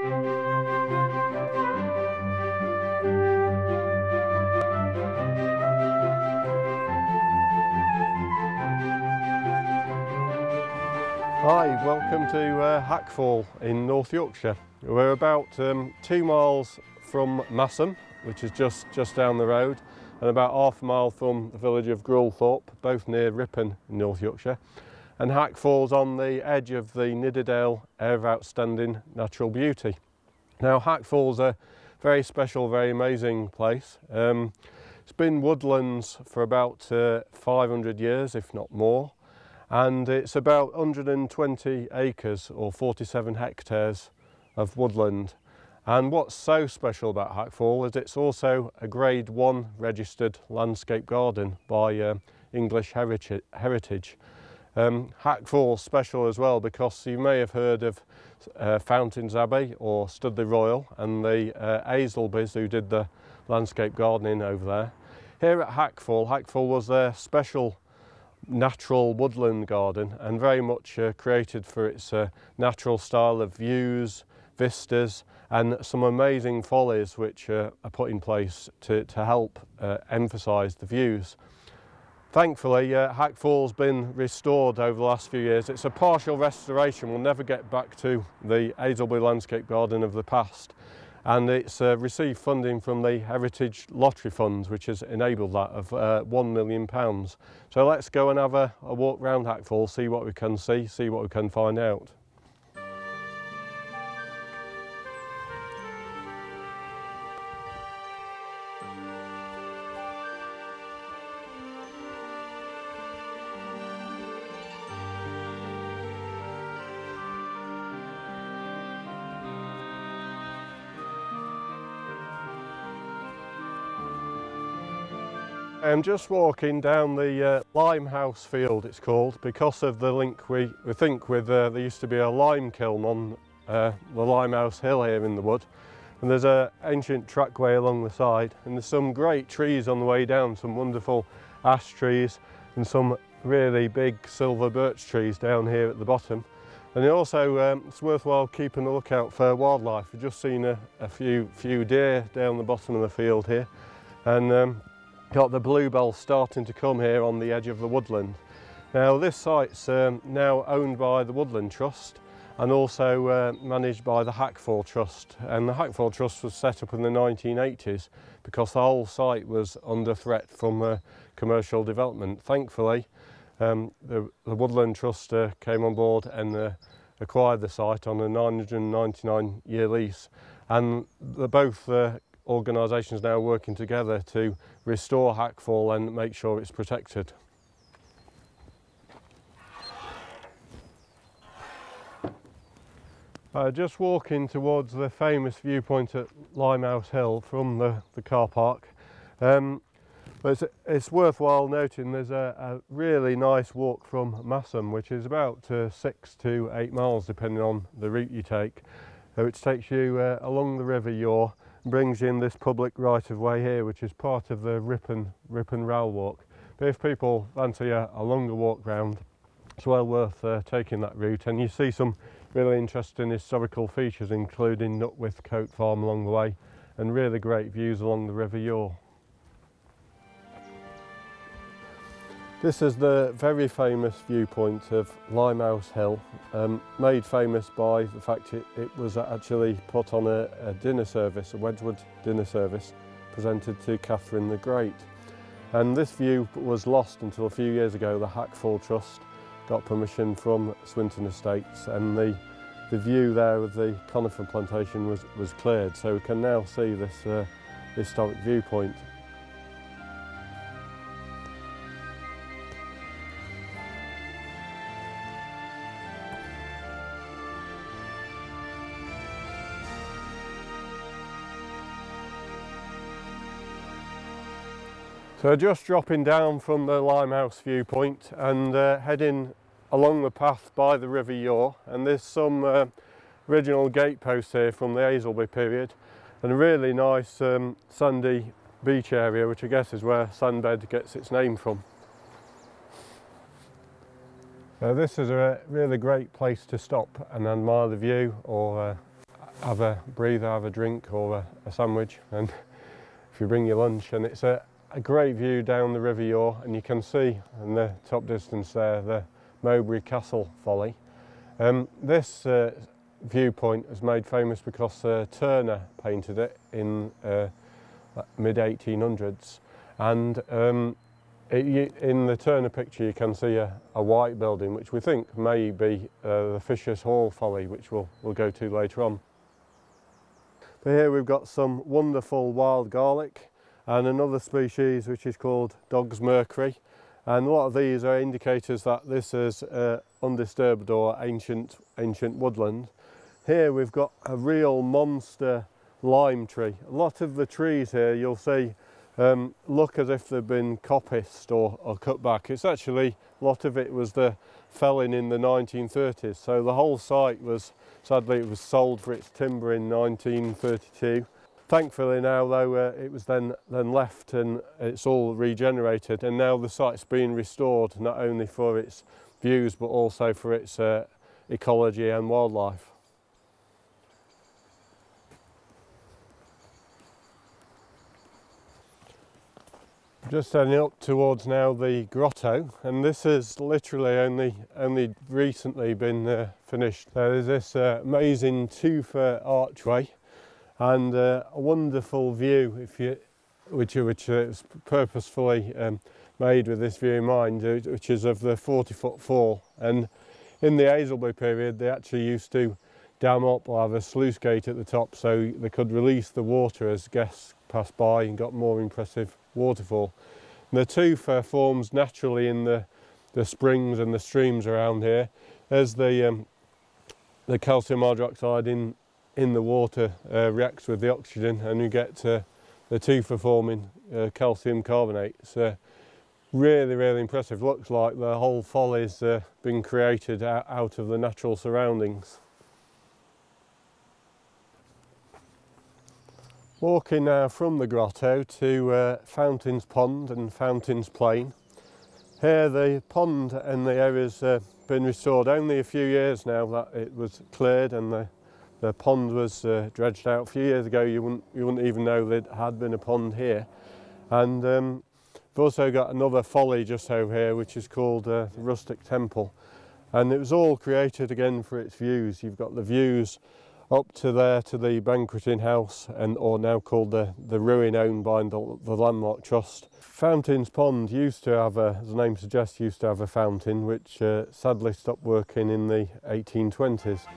Hi, welcome to Hackfall in North Yorkshire. We're about 2 miles from Masham, which is just down the road, and about half a mile from the village of Grewelthorpe, both near Ripon in North Yorkshire. And Hackfall's on the edge of the Nidderdale Area of Outstanding Natural Beauty. Now Hackfall's a very special, very amazing place. It's been woodlands for about 500 years, if not more. And it's about 120 acres or 47 hectares of woodland. And what's so special about Hackfall is it's also a Grade 1 registered landscape garden by English Heritage. Hackfall's special as well because you may have heard of Fountains Abbey or Studley Royal and the Aislabies who did the landscape gardening over there. Here at Hackfall, Hackfall was their special natural woodland garden and very much created for its natural style of views, vistas and some amazing follies which are put in place to help emphasise the views. Thankfully Hackfall's been restored over the last few years. It's a partial restoration, we'll never get back to the Aislabie landscape garden of the past. And it's received funding from the Heritage Lottery Fund, which has enabled that of £1 million. So let's go and have a walk round Hackfall, see what we can see what we can find out. I'm just walking down the Limehouse Field, it's called, because of the link we think with there used to be a lime kiln on the Limehouse Hill here in the wood, and there's an ancient trackway along the side, and there's some great trees on the way down, some wonderful ash trees and some really big silver birch trees down here at the bottom. And also it's worthwhile keeping a lookout for wildlife. We've just seen a few deer down the bottom of the field here, and got the bluebells starting to come here on the edge of the woodland. Now this site's now owned by the Woodland Trust and also managed by the Hackfall Trust. And the Hackfall Trust was set up in the 1980s because the whole site was under threat from commercial development. Thankfully the Woodland Trust came on board and acquired the site on a 999-year lease, and both organisations now working together to restore Hackfall and make sure it's protected. Just walking towards the famous viewpoint at Limehouse Hill from the car park. But it's worthwhile noting there's a really nice walk from Masham, which is about 6 to 8 miles depending on the route you take, which takes you along the River Yore, brings you in this public right-of-way here, which is part of the Ripon Rail Walk. But if people fancy a longer walk round, it's well worth taking that route, and you see some really interesting historical features, including Nutwith Coat Farm along the way, and really great views along the River Yore. This is the very famous viewpoint of Limehouse Hill, made famous by the fact it was actually put on a dinner service, a Wedgwood dinner service, presented to Catherine the Great. And this view was lost until a few years ago. The Hackfall Trust got permission from Swinton Estates, and the view there of the conifer plantation was cleared, so we can now see this historic viewpoint. So just dropping down from the Limehouse viewpoint and heading along the path by the River Yore, and there's some original gateposts here from the Aislabie period and a really nice sandy beach area, which I guess is where Sandbed gets its name from. This is a really great place to stop and admire the view, or have a breather, have a drink or a sandwich, and if you bring your lunch. And it's a great view down the River Yore, and you can see in the top distance there the Mowbray Castle folly. This viewpoint is made famous because Turner painted it in mid-1800s, and in the Turner picture you can see a white building which we think may be the Fisher's Hall folly, which we'll go to later on. But here we've got some wonderful wild garlic and another species which is called Dog's Mercury, and a lot of these are indicators that this is undisturbed or ancient woodland. Here we've got a real monster lime tree. A lot of the trees here you'll see look as if they've been coppiced or cut back. It's actually, a lot of it was the felling in the 1930s, so the whole site was, sadly it was sold for its timber in 1932. Thankfully now though it was then left and it's all regenerated, and now the site's been restored not only for its views but also for its ecology and wildlife. Just heading up towards now the Grotto, and this has literally only recently been finished. There's this amazing 2-foot archway and a wonderful view, which is purposefully made with this view in mind, which is of the 40-foot fall. And in the Aislabie period they actually used to dam up or have a sluice gate at the top so they could release the water as guests passed by and got more impressive waterfall. And the tufa forms naturally in the springs and the streams around here. As the calcium hydroxide in the water reacts with the oxygen, and you get the tufa forming calcium carbonate. It's really impressive. Looks like the whole folly's been created out of the natural surroundings. Walking now from the Grotto to Fountains Pond and Fountains Plain. Here the pond and the area's been restored. Only a few years now that it was cleared and the pond was dredged out. A few years ago you wouldn't even know there had been a pond here. And we've also got another folly just over here which is called the Rustic Temple. And it was all created again for its views. You've got the views up to there to the Banqueting House, or now called the ruin owned by the Woodland Trust. Fountains Pond used to have as the name suggests, used to have a fountain which sadly stopped working in the 1820s.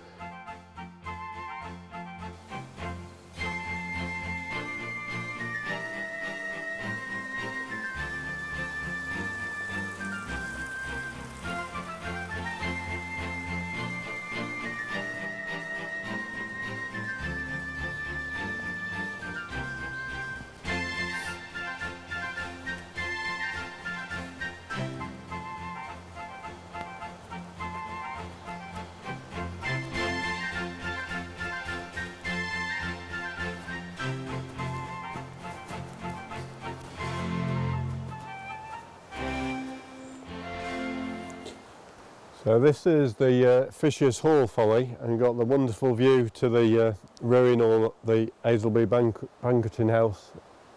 So this is the Fisher's Hall folly, and you've got the wonderful view to the ruin or the Aislabie Banqueting House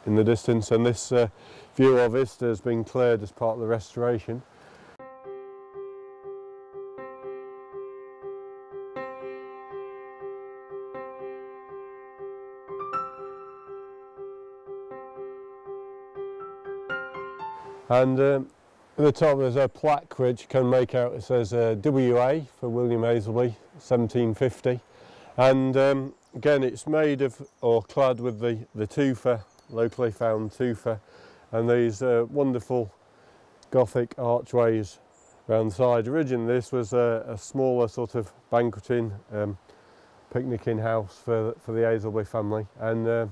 in the distance, and this view or vista has been cleared as part of the restoration. And at the top there's a plaque which you can make out, it says WA for William Aislabie 1750, and again it's made of or clad with the tufa, locally found tufa, and these wonderful Gothic archways around the side. Originally this was a smaller sort of banqueting, picnicking house for the Aislabie family, and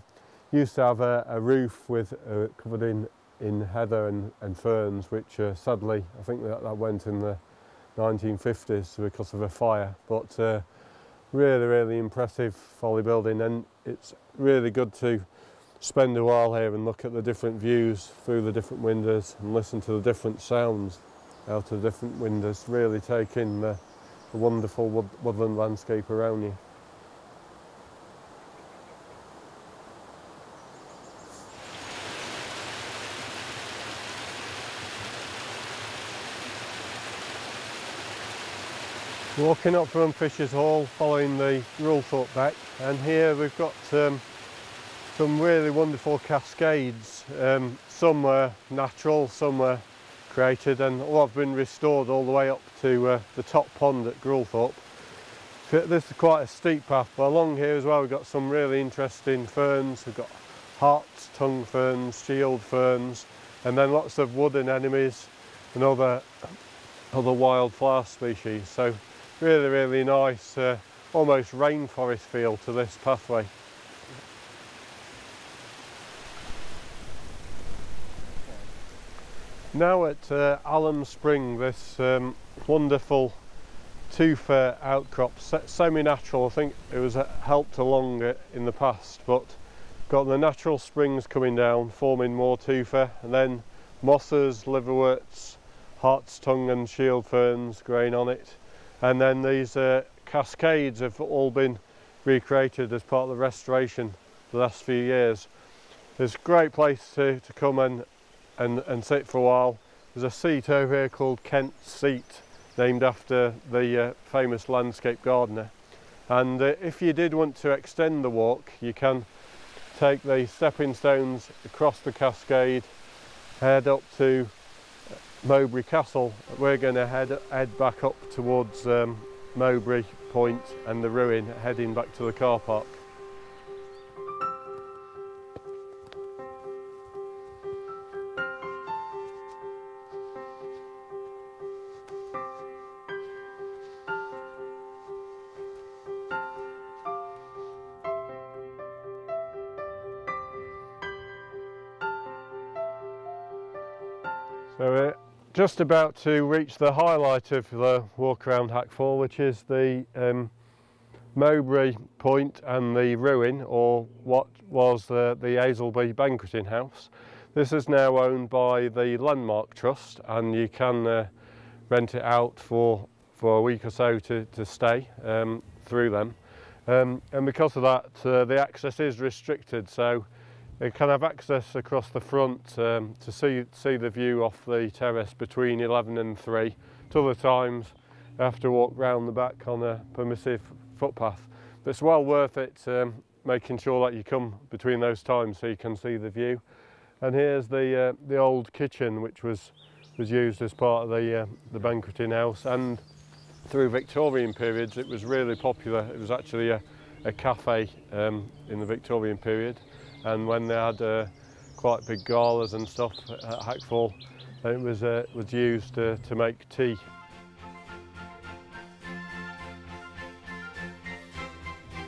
used to have a roof with covered in heather and ferns, which sadly I think that went in the 1950s because of a fire. But really impressive folly building, and it's really good to spend a while here and look at the different views through the different windows and listen to the different sounds out of the different windows, really take in the wonderful woodland landscape around you. Walking up from Fisher's Hall, following the Grewelthorpe beck, and here we've got some really wonderful cascades. Some were natural, some were created, and a lot have been restored all the way up to the top pond at Grewelthorpe. This is quite a steep path, but along here as well we've got some really interesting ferns. We've got hart's tongue ferns, shield ferns, and then lots of wood anemones and other wildflower species. So really nice, almost rainforest feel to this pathway. Now at Alum Spring, this wonderful tufa outcrop, semi-natural. I think it was helped along in the past, but got the natural springs coming down, forming more tufa, and then mosses, liverworts, hart's tongue and shield ferns growing on it. And then these cascades have all been recreated as part of the restoration the last few years. It's a great place to come and sit for a while. There's a seat over here called Kent's Seat, named after the famous landscape gardener. And if you did want to extend the walk, you can take the stepping stones across the cascade, head up to Mowbray Castle. We're going to head back up towards Mowbray Point and the ruin, heading back to the car park. So we're just about to reach the highlight of the walk around Hackfall, which is the Mowbray Point and the ruin, or what was the Aislabie Banqueting House. This is now owned by the Limehouse Trust, and you can rent it out for a week or so to stay through them. And because of that, the access is restricted, so you can have access across the front to see the view off the terrace between 11 and 3. At other times you have to walk round the back on a permissive footpath. But it's well worth it, making sure that you come between those times so you can see the view. And here's the old kitchen, which was used as part of the banqueting house, and through Victorian periods it was really popular. It was actually a cafe in the Victorian period. And when they had quite big galas and stuff at Hackfall, it was used to make tea.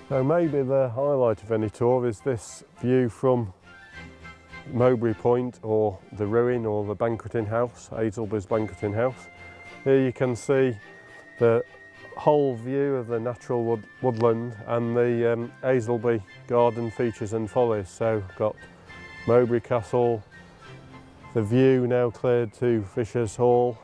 So maybe the highlight of any tour is this view from Mowbray Point, or the ruin, or the banqueting house, Aislabie's banqueting house. Here you can see the whole view of the natural woodland and the Aislabie garden features and follies. So got Mowbray Castle, the view now cleared to Fisher's Hall.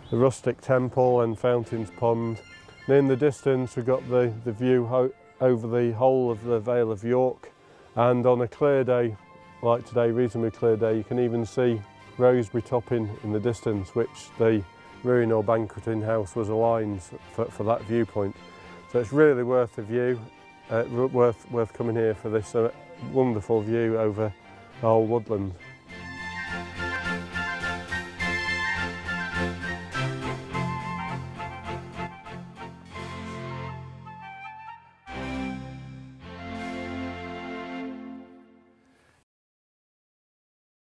The Rustic Temple and Fountains Pond. And in the distance we've got the view over the whole of the Vale of York. And on a clear day, like today, reasonably clear day, you can even see Rosebery topping in the distance, which the ruin or banqueting house was aligned for that viewpoint. So it's really worth the view, worth coming here for this wonderful view over the whole woodland.